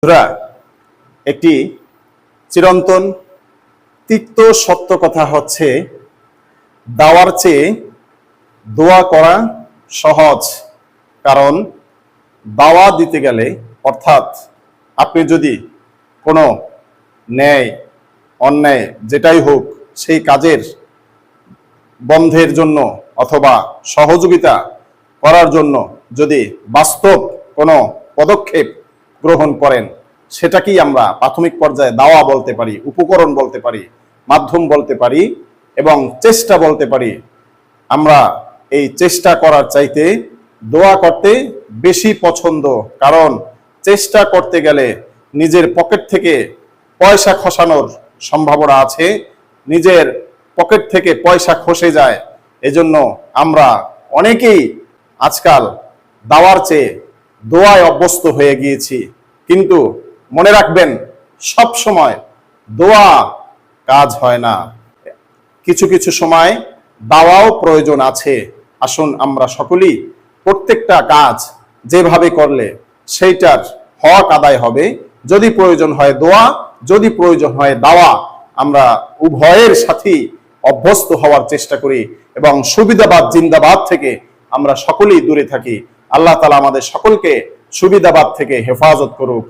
বন্ধুরা, একটি চিরন্তন তিক্ত সত্য কথা হচ্ছে, দাওয়ার চেয়ে দোয়া করা সহজ। কারণ দাওয়া দিতে গেলে, অর্থাৎ আপনি যদি কোনো ন্যায় অন্যায় যেটাই হোক সেই কাজের বন্ধের জন্য অথবা সহযোগিতা করার জন্য যদি বাস্তব কোনো পদক্ষেপ গ্রহণ করেন, সেটাকেই আমরা প্রাথমিক পর্যায়ে দাওয়া বলতে পারি, উপকরণ বলতে পারি, মাধ্যম বলতে পারি এবং চেষ্টা বলতে পারি। আমরা এই চেষ্টা করার চাইতে দোয়া করতে বেশি পছন্দ। কারণ চেষ্টা করতে গেলে নিজের পকেট থেকে পয়সা খসানোর সম্ভাবনা আছে, নিজের পকেট থেকে পয়সা খসে যায়। এজন্য আমরা অনেকেই আজকাল দাওয়ার চেয়ে দোয়ায় অভ্যস্ত হয়ে গিয়েছি। কিন্তু মনে রাখবেন, সব সময় দোয়া কাজ হয় না, কিছু কিছু সময় দাওয়াও প্রয়োজন আছে। আসুন আমরা সকলেই প্রত্যেকটা কাজ যেভাবে করলে সেইটার হক আদায় হবে। যদি প্রয়োজন হয় দোয়া, যদি প্রয়োজন হয় দাওয়া, আমরা উভয়ের সাথেই অভ্যস্ত হওয়ার চেষ্টা করি এবং সুবিধাবাদ জিন্দাবাদ থেকে আমরা সকলেই দূরে থাকি। আল্লাহ তাআলা আমাদের সকলকে সুবিধাবাদ থেকে হেফাজত করুক।